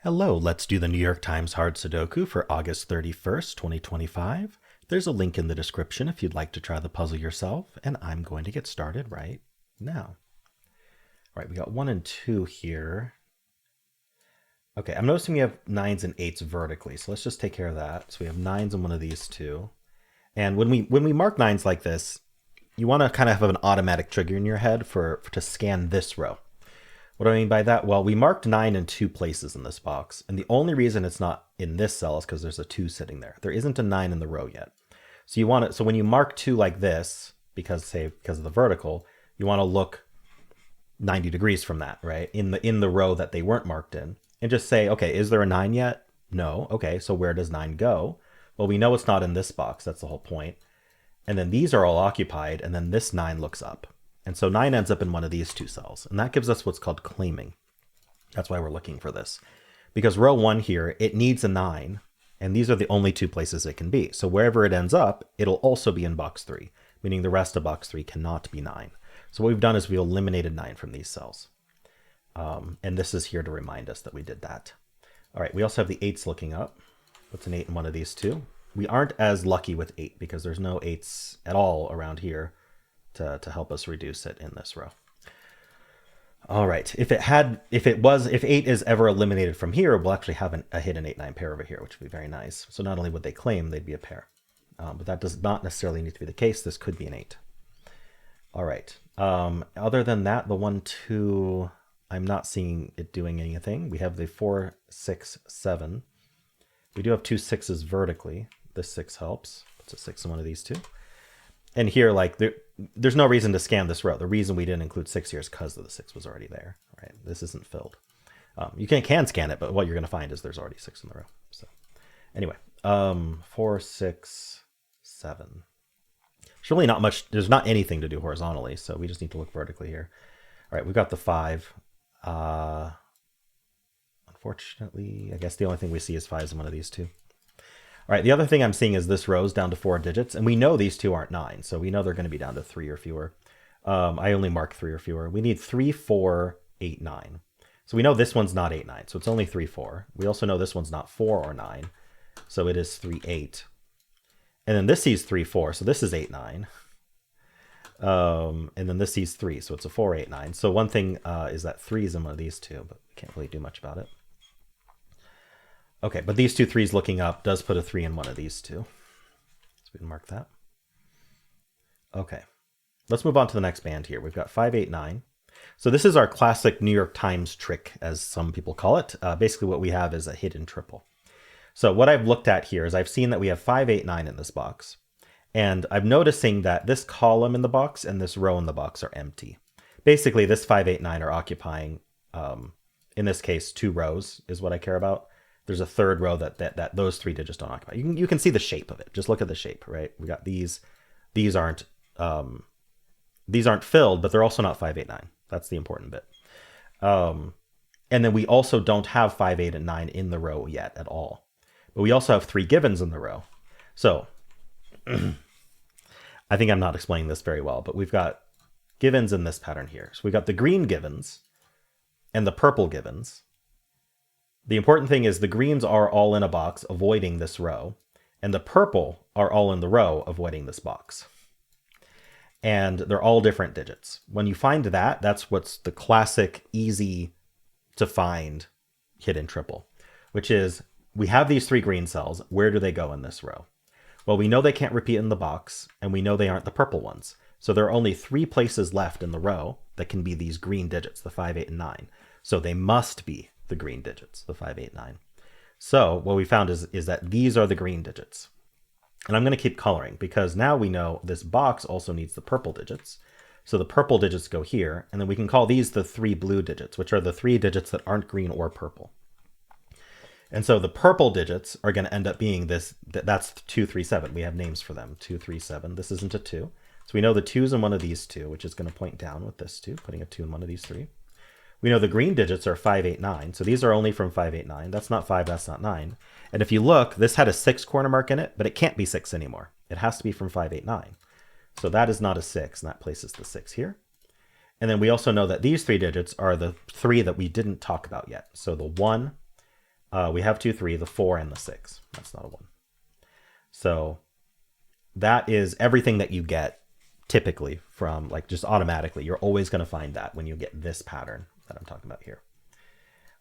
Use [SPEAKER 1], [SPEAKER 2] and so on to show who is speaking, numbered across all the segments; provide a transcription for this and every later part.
[SPEAKER 1] Hello, let's do the New York Times Hard Sudoku for August 31st, 2025. There's a link in the description if you'd like to try the puzzle yourself, and I'm going to get started right now. All right, we got 1 and 2 here. Okay, I'm noticing we have 9s and 8s vertically, so let's just take care of that. So we have 9s in one of these two. And when we mark 9s like this, you want to kind of have an automatic trigger in your head to scan this row. What do I mean by that? Well, we marked 9 in 2 places in this box, and the only reason it's not in this cell is because there's a 2 sitting there. There isn't a 9 in the row yet. So you want it. So when you mark 2 like this, because of the vertical, you want to look 90 degrees from that, right? In the row that they weren't marked in, and just say, okay, is there a 9 yet? No. Okay, so where does 9 go? Well, we know it's not in this box. That's the whole point. And then these are all occupied, and then this 9 looks up. And so 9 ends up in one of these 2 cells, and that gives us what's called claiming. That's why we're looking for this. Because row 1 here, it needs a 9, and these are the only 2 places it can be. So wherever it ends up, it'll also be in box 3, meaning the rest of box 3 cannot be 9. So what we've done is we eliminated 9 from these cells. And this is here to remind us that we did that. All right, we also have the 8s looking up. What's an 8 in one of these 2? We aren't as lucky with 8 because there's no 8s at all around here to help us reduce it in this row. All right, if 8 is ever eliminated from here, we'll actually have a hidden 8-9 pair over here, which would be very nice. So not only would they claim, they'd be a pair. But that does not necessarily need to be the case. This could be an 8. All right. Other than that, the 1, 2, I'm not seeing it doing anything. We have the 4, 6, 7. We do have 2 6s vertically. This 6 helps. Puts a 6 in one of these 2. And here, like, there's no reason to scan this row. The reason we didn't include 6 here is because the 6 was already there, right? This isn't filled. You can scan it, but what you're going to find is there's already 6 in the row. So anyway, 4, 6, 7. There's really not much. There's not anything to do horizontally, so we just need to look vertically here. All right, we've got the 5. Unfortunately, I guess the only thing we see is 5s in one of these 2. All right, the other thing I'm seeing is this row's down to 4 digits, and we know these 2 aren't 9, so we know they're going to be down to 3 or fewer. I only mark 3 or fewer. We need 3, 4, 8, 9. So we know this one's not 8, 9, so it's only 3, 4. We also know this one's not 4 or 9, so it is 3, 8. And then this sees 3, 4, so this is 8, 9. And then this sees 3, so it's a 4, 8, 9. So one thing is that 3 is in one of these 2, but we can't really do much about it. Okay, but these 2 3s looking up does put a 3 in one of these 2. So we can mark that. Okay, let's move on to the next band here. We've got 5, 8, 9. So this is our classic New York Times trick, as some people call it. Basically what we have is a hidden triple. So what I've looked at here is I've seen that we have 5, 8, 9 in this box. And I'm noticing that this column in the box and this row in the box are empty. Basically, this 5, 8, 9 are occupying, in this case, 2 rows is what I care about. There's a 3rd row that those 3 digits don't occupy. You can see the shape of it. Just look at the shape, right? We got these. These aren't filled, but they're also not 5, 8, 9. That's the important bit. And then we also don't have 5, 8, and 9 in the row yet at all. But we also have 3 givens in the row. So I think I'm not explaining this very well, but we've got givens in this pattern here. So we got the green givens and the purple givens. The important thing is the greens are all in a box avoiding this row, and the purple are all in the row avoiding this box. And they're all different digits. When you find that, that's what's the classic, easy to find hidden triple, which is we have these 3 green cells. Where do they go in this row? Well, we know they can't repeat in the box, and we know they aren't the purple ones. So there are only 3 places left in the row that can be these green digits, the 5, 8, and 9. So they must be the green digits, the 5, 8, 9. So what we found is that these are the green digits. And I'm going to keep coloring because now we know this box also needs the purple digits. So the purple digits go here, and then we can call these the 3 blue digits, which are the 3 digits that aren't green or purple. And so the purple digits are going to end up being this, that's 2, 3, 7. We have names for them, 2, 3, 7. This isn't a 2. So we know the 2's in one of these 2, which is going to point down with this 2, putting a 2 in one of these 3. We know the green digits are 5, 8, 9. So these are only from 5, 8, 9. That's not 5, that's not 9. And if you look, this had a 6 corner mark in it, but it can't be 6 anymore. It has to be from 5, 8, 9. So that is not a 6, and that places the 6 here. And then we also know that these 3 digits are the 3 that we didn't talk about yet. So the 1, We have 2, 3, the 4, and the 6. That's not a 1. So that is everything that you get typically from, like, just automatically. You're always going to find that when you get this pattern that I'm talking about here.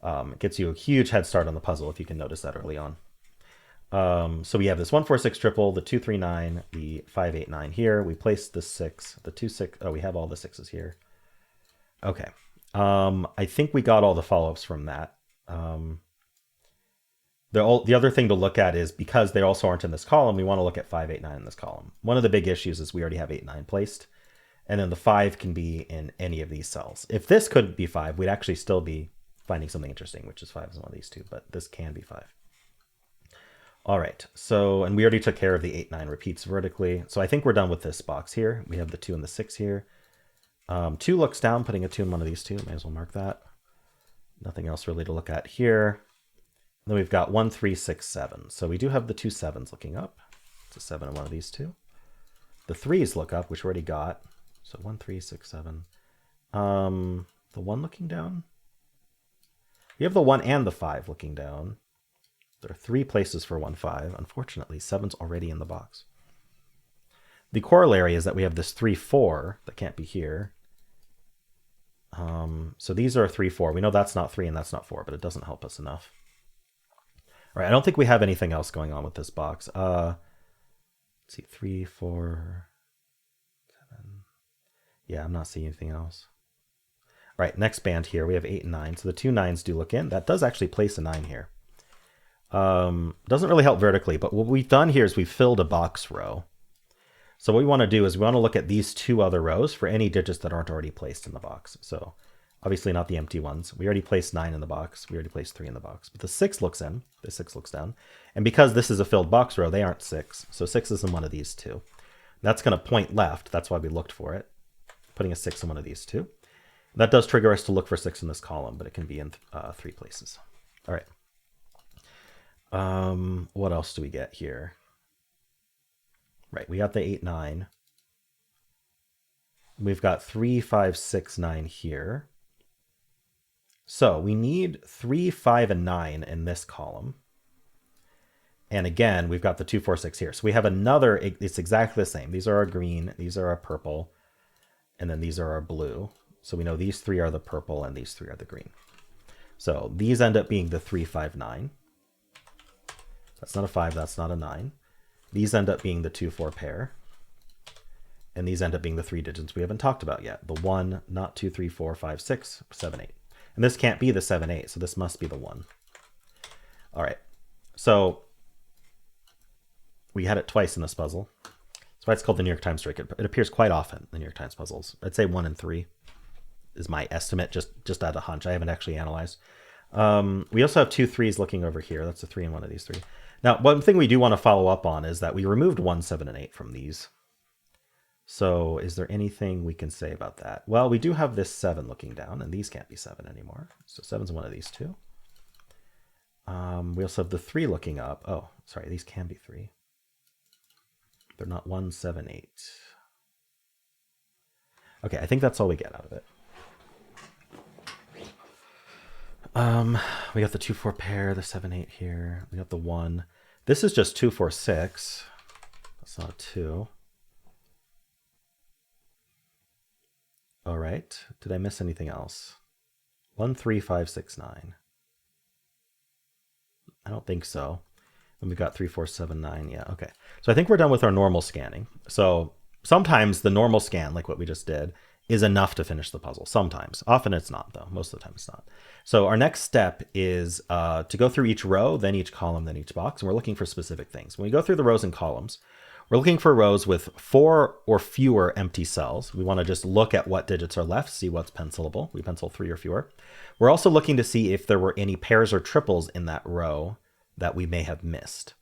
[SPEAKER 1] It gets you a huge head start on the puzzle if you can notice that early on. So we have this 1, 4, 6 triple, the 2, 3, 9, the 5, 8, 9 here. We placed the 6, the 2, 6. Oh, we have all the 6s here. Okay. I think we got all the follow-ups from that. The other thing to look at is, because they also aren't in this column, we want to look at 5, 8, 9 in this column. One of the big issues is we already have 8, 9 placed, and then the 5 can be in any of these cells. If this could be 5, we'd actually still be finding something interesting, which is 5 is one of these two, but this can be 5. All right, so, and we already took care of the 8, 9 repeats vertically. So I think we're done with this box here. We have the 2 and the 6 here. 2 looks down, putting a 2 in one of these two. May as well mark that. Nothing else really to look at here. Then we've got 1, 3, 6, 7. So we do have the 2 7s looking up. It's a 7 in one of these two. The 3s look up, which we already got. So 1, 3, 6, 7. The 1 looking down. We have the 1 and the 5 looking down. There are 3 places for 1, 5. Unfortunately, 7's already in the box. The corollary is that we have this 3, 4 that can't be here. So these are 3, 4. We know that's not 3 and that's not 4, but it doesn't help us enough. All right, I don't think we have anything else going on with this box. Let's see, 3, 4, 7. Yeah, I'm not seeing anything else. All right, next band here, we have 8 and 9. So the 2 9s do look in. That does actually place a 9 here. Doesn't really help vertically, but what we've done here is we've filled a box row. So what we want to do is we want to look at these 2 other rows for any digits that aren't already placed in the box. So obviously not the empty ones. We already placed 9 in the box. We already placed 3 in the box. But the 6 looks in. The 6 looks down. And because this is a filled box row, they aren't 6. So 6 is in one of these 2. That's going to point left. That's why we looked for it. Putting a 6 in one of these 2. That does trigger us to look for 6 in this column, but it can be in 3 places. All right. What else do we get here? Right, we got the 8, 9. We've got 3, 5, 6, 9 here. So we need 3, 5, and 9 in this column. And again, we've got the 2, 4, 6 here. So we have another, it's exactly the same. These are our green, these are our purple, and then these are our blue. So we know these 3 are the purple and these 3 are the green. So these end up being the 3, 5, 9. That's not a 5, that's not a 9. These end up being the 2, 4 pair. And these end up being the 3 digits we haven't talked about yet. The 1, not 2, 3, 4, 5, 6, 7, 8. And this can't be the 7, 8, so this must be the 1. All right, so we had it twice in this puzzle. That's why it's called the New York Times trick. It appears quite often in the New York Times puzzles. I'd say 1 and 3 is my estimate, just out of hunch. I haven't actually analyzed. We also have 2 3s looking over here. That's a 3 in one of these 3. Now, one thing we do want to follow up on is that we removed 1, 7, and 8 from these. So is there anything we can say about that? Well, we do have this 7 looking down, and these can't be 7 anymore. So 7's one of these 2. We also have the 3 looking up. Oh, sorry, these can be 3. They're not 1, 7, 8. Okay, I think that's all we get out of it. We got the 2, 4 pair, the 7, 8 here. We got the 1. This is just 2, 4, 6. That's not a 2. All right. Did I miss anything else? 1, 3, 5, 6, 9. I don't think so. And we got 3, 4, 7, 9. Yeah, okay. So I think we're done with our normal scanning. So sometimes the normal scan, like what we just did, is enough to finish the puzzle. Sometimes. Often it's not, though. Most of the time it's not. So our next step is to go through each row, then each column, then each box. And we're looking for specific things. When we go through the rows and columns, we're looking for rows with 4 or fewer empty cells. We want to just look at what digits are left, see what's pencilable. We pencil 3 or fewer. We're also looking to see if there were any pairs or triples in that row that we may have missed.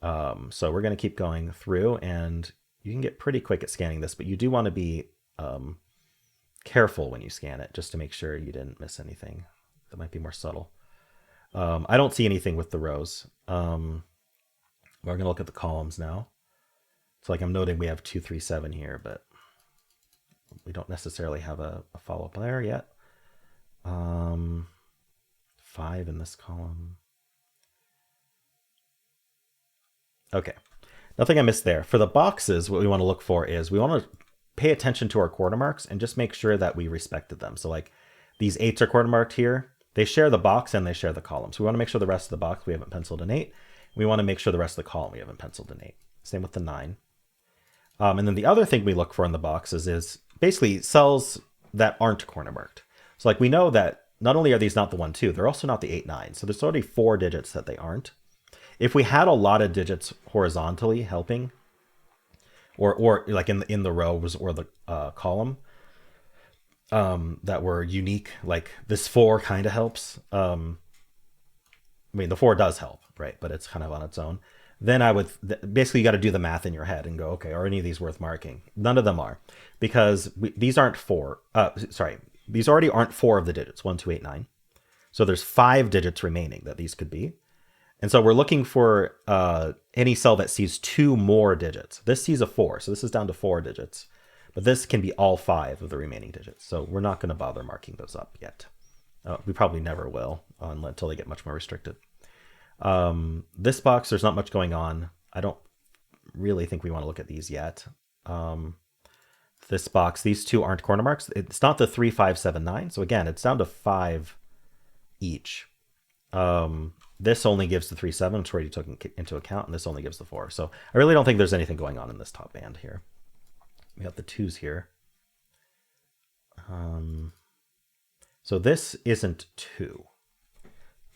[SPEAKER 1] So we're going to keep going through, and you can get pretty quick at scanning this, but you do want to be careful when you scan it, just to make sure you didn't miss anything that might be more subtle. I don't see anything with the rows. We're going to look at the columns now. So like I'm noting we have 2, 3, 7 here, but we don't necessarily have a follow-up there yet. 5 in this column. Okay, nothing I missed there. For the boxes, what we want to look for is we want to pay attention to our quarter marks and just make sure that we respected them. So like these 8s are quarter marked here. They share the box and they share the column. So we want to make sure the rest of the box we haven't penciled an 8. We want to make sure the rest of the column we haven't penciled an 8. Same with the 9. And then the other thing we look for in the boxes is basically cells that aren't corner marked. So like we know that not only are these not the 1, 2, they're also not the 8, 9. So there's already 4 digits that they aren't. If we had a lot of digits horizontally helping, or like in the rows or the column that were unique, like this 4 kind of helps. I mean, the 4 does help, right? But it's kind of on its own. Then I would basically you got to do the math in your head and go, okay, are any of these worth marking? None of them are, because these aren't 4. These already aren't 4 of the digits, 1, 2, 8, 9. So there's 5 digits remaining that these could be. And so we're looking for any cell that sees 2 more digits. This sees a 4, so this is down to 4 digits. But this can be all 5 of the remaining digits. So we're not going to bother marking those up yet. We probably never will until they get much more restricted. This box, there's not much going on. I don't really think we want to look at these yet. This box, these 2 aren't corner marks. It's not the 3, 5, 7, 9. So again, it's down to 5 each. This only gives the 3, 7, which already took into account, and this only gives the 4. So I really don't think there's anything going on in this top band here. We have the 2s here. So this isn't 2.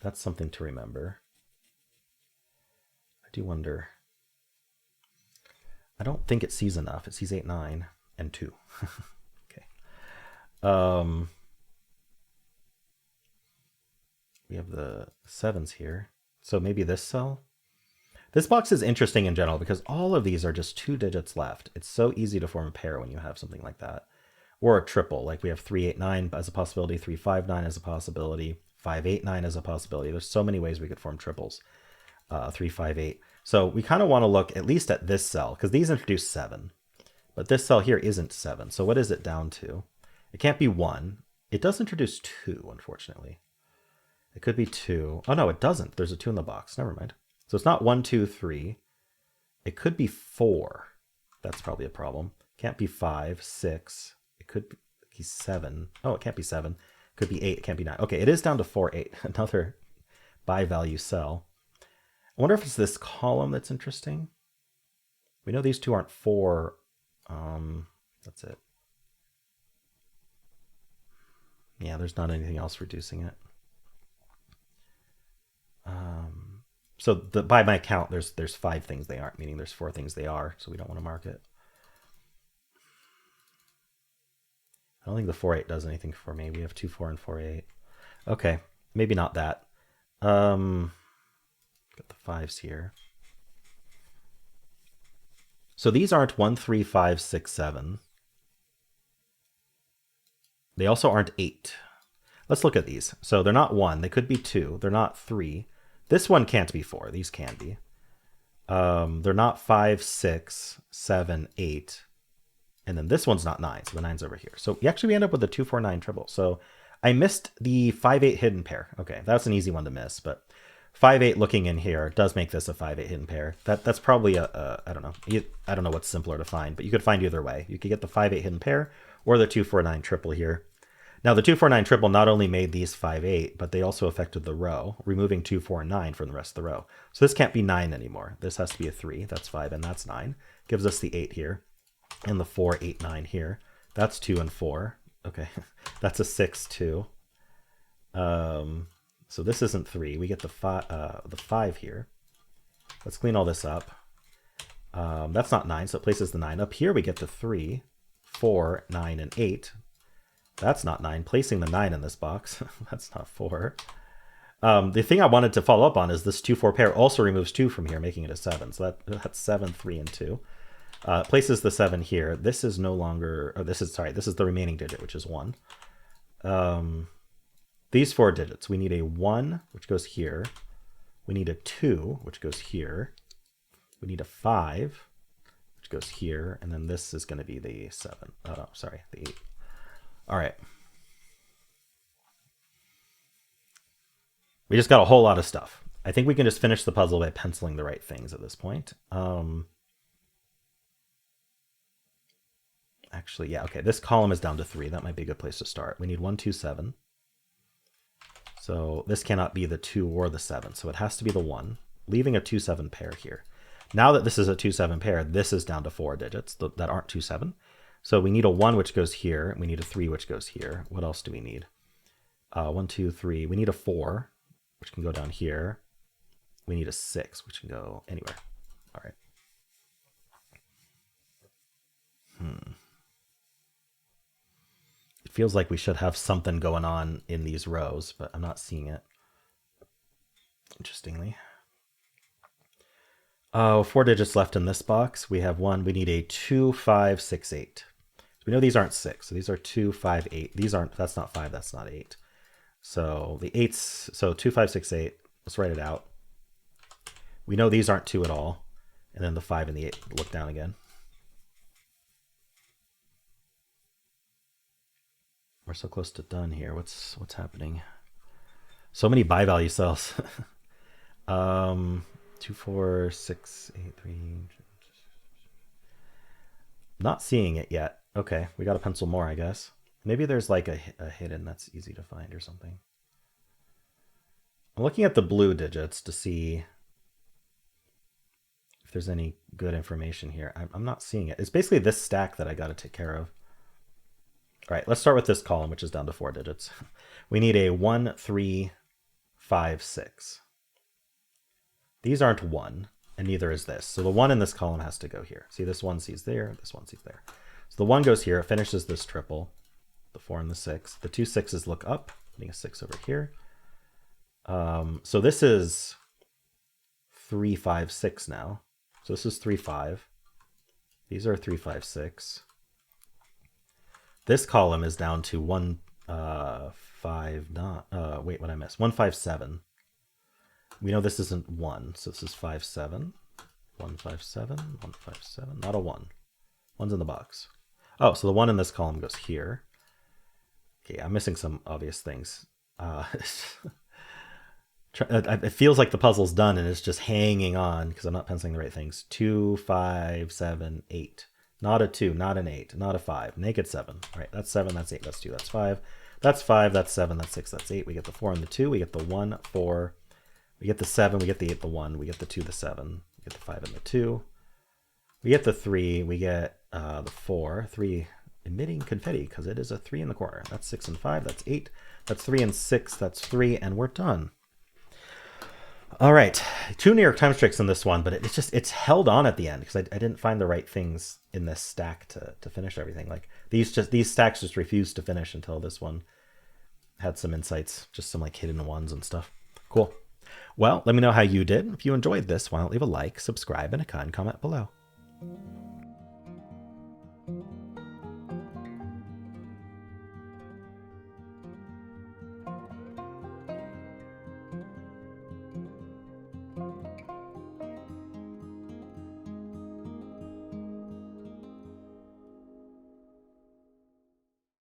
[SPEAKER 1] That's something to remember. I do wonder. I don't think it sees enough. It sees 8, 9, and 2. Okay. We have the 7s here. So maybe this cell. This box is interesting in general because all of these are just 2 digits left. It's so easy to form a pair when you have something like that. Or a triple, like we have 3, 8, 9 as a possibility, 3, 5, 9 as a possibility, 5, 8, 9 as a possibility. There's so many ways we could form triples. 3, 5, 8. So we kind of want to look at least at this cell because these introduce 7. But this cell here isn't 7. So what is it down to? It can't be 1. It does introduce 2, unfortunately. It could be 2. Oh, no, it doesn't. There's a 2 in the box. Never mind. So it's not 1, 2, 3. It could be 4. That's probably a problem. Can't be 5, 6. It could be 7. Oh, it can't be 7. It could be 8. It can't be 9. Okay, it is down to 4, 8. Another bi-value cell. I wonder if it's this column that's interesting. We know these 2 aren't 4. That's it. Yeah, there's not anything else reducing it. So by my count, there's 5 things they aren't, meaning there's 4 things they are, so we don't want to mark it. I don't think the 4, 8 does anything for me. We have 2, 4, and 4, 8. Okay, maybe not that. Got the 5s here. So these aren't 1, 3, 5, 6, 7. They also aren't 8. Let's look at these. So they're not 1. They could be 2. They're not 3. This one can't be 4. These can be. They're not 5, 6, 7, 8. And then this one's not 9. So the 9's over here. So we end up with a 2, 4, 9 triple. So I missed the 5, 8 hidden pair. Okay, that's an easy one to miss. But 5, 8 looking in here does make this a 5, 8 hidden pair. That's probably I don't know. I don't know what's simpler to find. But you could find either way. You could get the 5, 8 hidden pair or the 2, 4, 9 triple here. Now, the 2, 4, 9 triple not only made these 5, 8, but they also affected the row, removing 2, 4, and 9 from the rest of the row. So this can't be 9 anymore. This has to be a 3. That's 5, and that's 9. Gives us the 8 here, and the 4, 8, 9 here. That's 2 and 4. Okay, that's a 6, 2. So this isn't 3. We get the 5 here. Let's clean all this up. That's not 9, so it places the 9. Up here we get the 3, 4, 9, and 8. That's not 9. Placing the 9 in this box. That's not 4. The thing I wanted to follow up on is this 2, 4 pair also removes 2 from here, making it a 7. So that's 7, 3, and 2. Places the 7 here. This is no longer, this is the remaining digit, which is 1. These 4 digits, we need a 1, which goes here. We need a 2, which goes here. We need a 5, which goes here. And then this is going to be the 7. Oh, sorry, the 8. All right. We just got a whole lot of stuff. I think we can just finish the puzzle by penciling the right things at this point. Actually, yeah, okay. This column is down to 3. That might be a good place to start. We need 1, 2, 7. So this cannot be the 2 or the 7. So it has to be the 1, leaving a 2, 7 pair here. Now that this is a 2, 7 pair, this is down to 4 digits that aren't 2, 7. So we need a 1 which goes here. We need a 3 which goes here. What else do we need? 1, 2, 3. We need a 4 which can go down here. We need a 6 which can go anywhere. All right. It feels like we should have something going on in these rows, but I'm not seeing it. Interestingly. Oh, 4 digits left in this box. We have 1. We need a 2, 5, 6, 8. So we know these aren't 6. So these are 2, 5, 8. These aren't, that's not 5, that's not 8. So the 8's, so 2, 5, 6, 8. Let's write it out. We know these aren't 2 at all. And then the 5 and the 8, look down again. We're so close to done here. What's happening? So many buy value cells. 2, 4, 6, 8, 3. Not seeing it yet. Okay, we got to pencil more, I guess. Maybe there's like a hidden that's easy to find or something. I'm looking at the blue digits to see if there's any good information here. I'm not seeing it. It's basically this stack that I got to take care of. All right, let's start with this column, which is down to 4 digits. We need a 1, 3, 5, 6. These aren't 1, and neither is this. So the 1 in this column has to go here. See, this 1 sees there, this 1 sees there. So the 1 goes here, it finishes this triple, the 4 and the 6. The 2 6s look up, putting a 6 over here. So this is 3, 5, 6 now. So this is 3, 5. These are 3, 5, 6. This column is down to 1, 5, not, wait, what I missed? 1, 5, 7. We know this isn't 1, so this is 5, 7. 1, 5, 7, 1, 5, 7, not a 1. 1's in the box. Oh, so the 1 in this column goes here. Okay, I'm missing some obvious things. It feels like the puzzle's done and it's just hanging on because I'm not penciling the right things. 2, 5, 7, 8. Not a 2, not an 8, not a 5. Naked 7. All right, that's 7, that's 8, that's 2, that's 5. That's 5, that's 7, that's 6, that's 8. We get the 4 and the 2. We get the 1, 4. We get the 7, we get the 8, the 1. We get the 2, the 7. We get the 5 and the 2. We get the 3. We get the 4. 3 emitting confetti because it is a 3 in the corner. That's 6 and 5. That's 8. That's 3 and 6. That's 3. And we're done. All right, 2 New York Times tricks in this one, but it's held on at the end because I didn't find the right things in this stack to finish everything. Like these stacks just refused to finish until this one had some insights, just some like hidden ones and stuff. Cool. Well, let me know how you did. If you enjoyed this, why don't leave a like, subscribe, and a kind comment below.